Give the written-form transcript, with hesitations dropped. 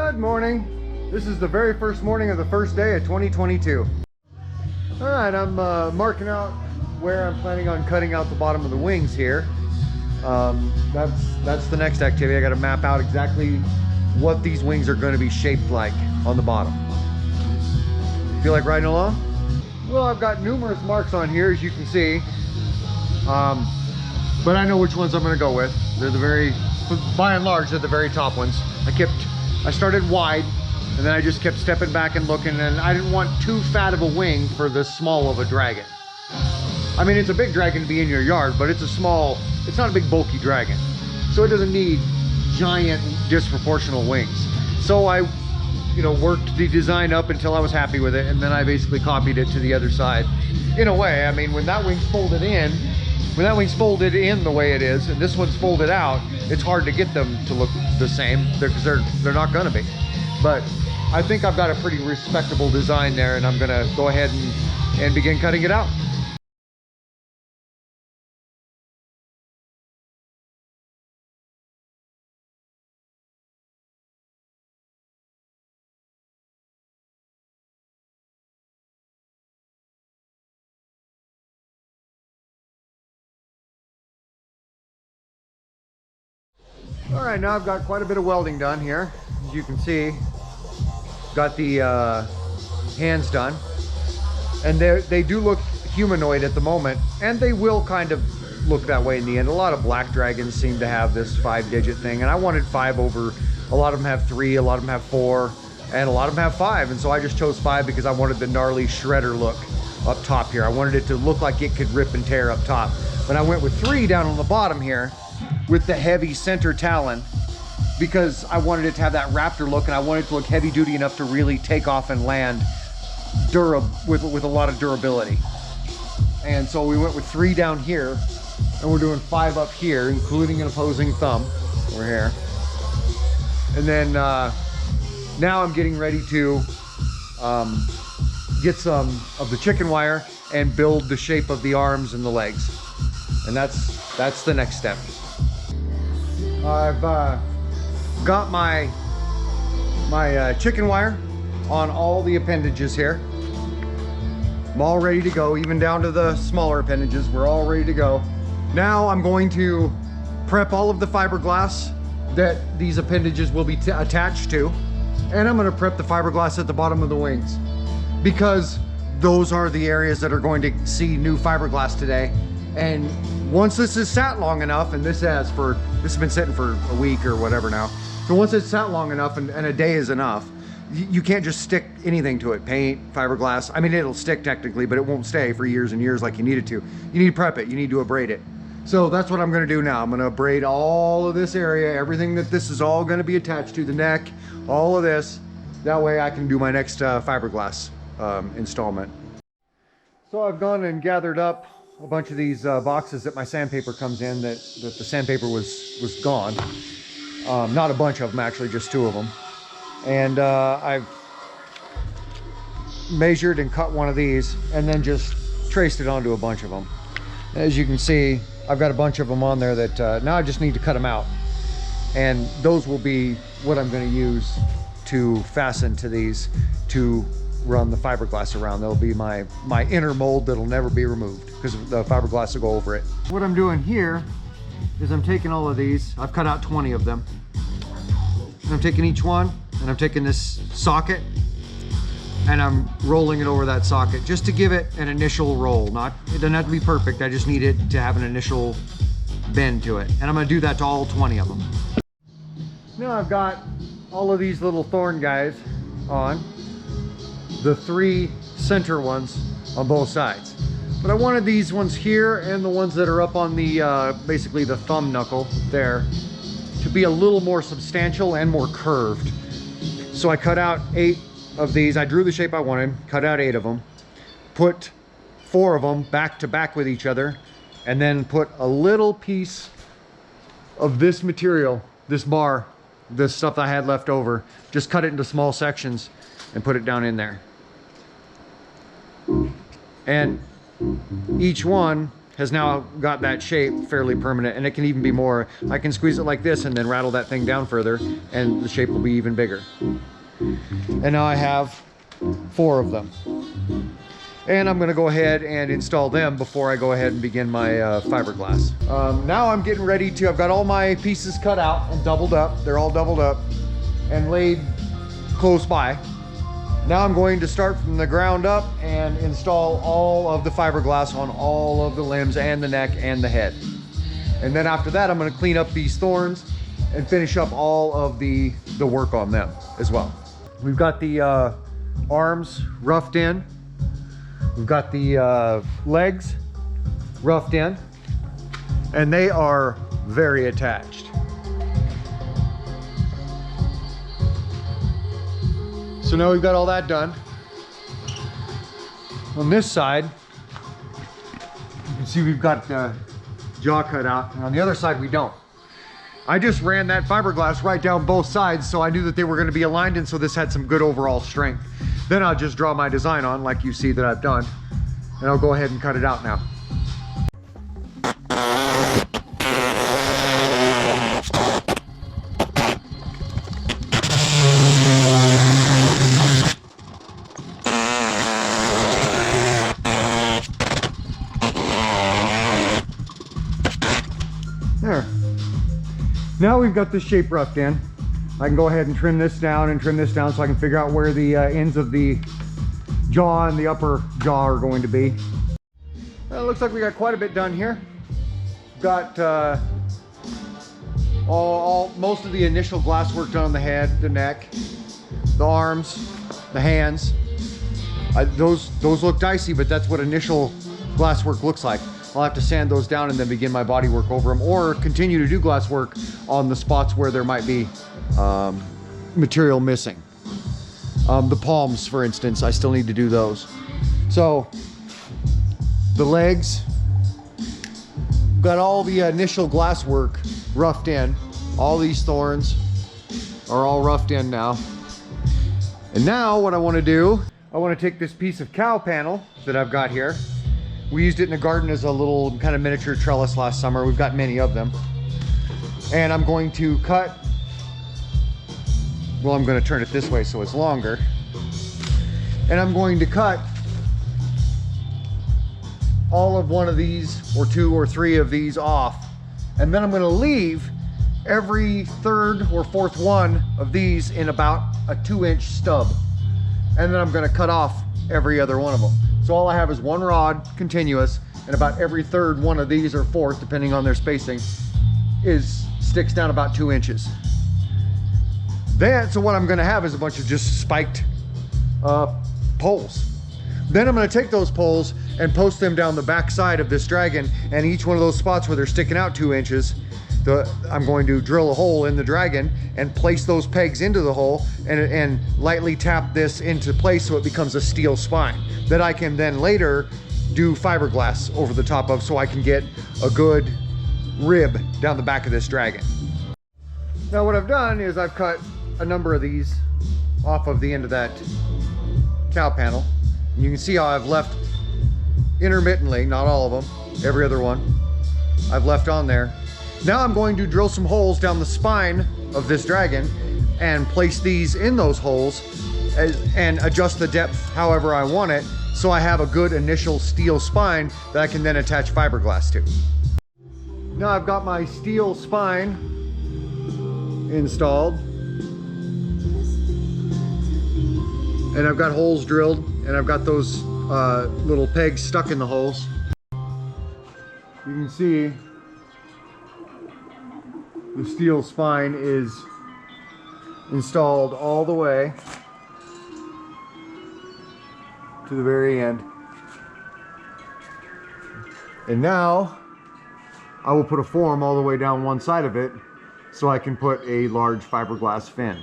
Good morning. This is the very first morning of the first day of 2022. All right, I'm marking out where I'm planning on cutting out the bottom of the wings here. That's the next activity. I got to map out exactly what these wings are going to be shaped like on the bottom. Feel like riding along? Well, I've got numerous marks on here, as you can see. But I know which ones I'm going to go with. They're by and large, they're the very top ones. I started wide, and then I just kept stepping back and looking, and I didn't want too fat of a wing for this small of a dragon. I mean, it's a big dragon to be in your yard, but it's not a big bulky dragon. So it doesn't need giant disproportional wings. So I, worked the design up until I was happy with it, and then I basically copied it to the other side. In a way, I mean, when that wing's folded in the way it is, and this one's folded out, it's hard to get them to look the same because they're not gonna be. But I think I've got a pretty respectable design there, and I'm gonna go ahead and begin cutting it out. All right, now I've got quite a bit of welding done here. As you can see, got the hands done. And they do look humanoid at the moment, and they will kind of look that way in the end. A lot of black dragons seem to have this 5-digit thing, and I wanted 5 over. A lot of them have 3, a lot of them have 4, and a lot of them have 5. And so I just chose 5 because I wanted the gnarly shredder look up top here. I wanted it to look like it could rip and tear up top. But I went with 3 down on the bottom here, with the heavy center talon, because I wanted it to have that raptor look, and I wanted it to look heavy duty enough to really take off and land with a lot of durability. And so we went with 3 down here, and we're doing 5 up here, including an opposing thumb. We're here. And then now I'm getting ready to get some of the chicken wire and build the shape of the arms and the legs. And that's the next step. I've got my chicken wire on all the appendages here. I'm all ready to go, even down to the smaller appendages. We're all ready to go. Now I'm going to prep all of the fiberglass that these appendages will be attached to, and I'm going to prep the fiberglass at the bottom of the wings, because those are the areas that are going to see new fiberglass today. And once this is sat long enough, and this has been sitting for a week or whatever now, so once it's sat long enough, and a day is enough, you can't just stick anything to it. Paint, fiberglass, I mean, it'll stick technically, but it won't stay for years and years like you need it to. You need to prep it, you need to abrade it. So that's what I'm gonna do now. I'm gonna abrade all of this area, everything that this is all gonna be attached to, the neck, all of this. That way I can do my next fiberglass installment. So I've gone and gathered up a bunch of these boxes that my sandpaper comes in, that the sandpaper was gone. Not a bunch of them, actually, just 2 of them. And I've measured and cut one of these, and then just traced it onto a bunch of them. As you can see, I've got a bunch of them on there that now I just need to cut them out. And those will be what I'm going to use to fasten to these to run the fiberglass around. They'll be my inner mold that'll never be removed, because the fiberglass will go over it. What I'm doing here is I'm taking all of these. I've cut out 20 of them. And I'm taking each one, and I'm taking this socket, and I'm rolling it over that socket just to give it an initial roll. It doesn't have to be perfect. I just need it to have an initial bend to it. And I'm gonna do that to all 20 of them. Now I've got all of these little thorn guys on, the 3 center ones on both sides. But I wanted these ones here and the ones that are up on the, basically the thumb knuckle there, to be a little more substantial and more curved. So I cut out 8 of these. I drew the shape I wanted, cut out 8 of them, put 4 of them back to back with each other, and then put a little piece of this material, this bar, this stuff that I had left over, just cut it into small sections and put it down in there. And each one has now got that shape fairly permanent, and it can even be more. I can squeeze it like this and then rattle that thing down further, and the shape will be even bigger. And now I have 4 of them. And I'm gonna go ahead and install them before I go ahead and begin my fiberglass. Now I'm getting ready to, I've got all my pieces cut out and doubled up. They're all doubled up and laid close by. Now I'm going to start from the ground up and install all of the fiberglass on all of the limbs and the neck and the head. And then after that, I'm gonna clean up these thorns and finish up all of the work on them as well. We've got the arms roughed in. We've got the legs roughed in, and they are very attached. So now we've got all that done. On this side, you can see we've got the jaw cut out, and on the other side we don't. I just ran that fiberglass right down both sides, so I knew that they were going to be aligned, and so this had some good overall strength. Then I'll just draw my design on like you see that I've done, and I'll go ahead and cut it out now. There. Now we've got this shape roughed in. I can go ahead and trim this down and trim this down so I can figure out where the ends of the jaw and the upper jaw are going to be. Well, it looks like we got quite a bit done here. Got most of the initial glass work done on the head, the neck, the arms, the hands. Those look dicey, but that's what initial glass work looks like. I'll have to sand those down and then begin my body work over them, or continue to do glass work on the spots where there might be material missing. The palms, for instance, I still need to do those. So the legs, got all the initial glass work roughed in. All these thorns are all roughed in now. And now what I want to do, I want to take this piece of cow panel that I've got here. We used it in the garden as a little kind of miniature trellis last summer. We've got many of them. And I'm going to cut, well, I'm going to turn it this way so it's longer. And I'm going to cut all of one of these, or 2 or 3 of these off. And then I'm going to leave every 3rd or 4th one of these in about a 2-inch stub. And then I'm going to cut off every other one of them. So all I have is 1 rod continuous, and about every 3rd one of these, or 4th, depending on their spacing, sticks down about 2 inches. So what I'm going to have is a bunch of just spiked poles. Then I'm going to take those poles and post them down the back side of this dragon, and each one of those spots where they're sticking out 2 inches, I'm going to drill a hole in the dragon and place those pegs into the hole and lightly tap this into place so it becomes a steel spine that I can then later do fiberglass over the top of, so I can get a good rib down the back of this dragon. Now what I've done is I've cut a number of these off of the end of that cow panel. And you can see how I've left intermittently, not all of them, every other one I've left on there. Now I'm going to drill some holes down the spine of this dragon and place these in those holes and adjust the depth however I want it, so I have a good initial steel spine that I can then attach fiberglass to. Now I've got my steel spine installed, and I've got holes drilled, and I've got those little pegs stuck in the holes. You can see the steel spine is installed all the way to the very end. And now I will put a form all the way down one side of it so I can put a large fiberglass fin.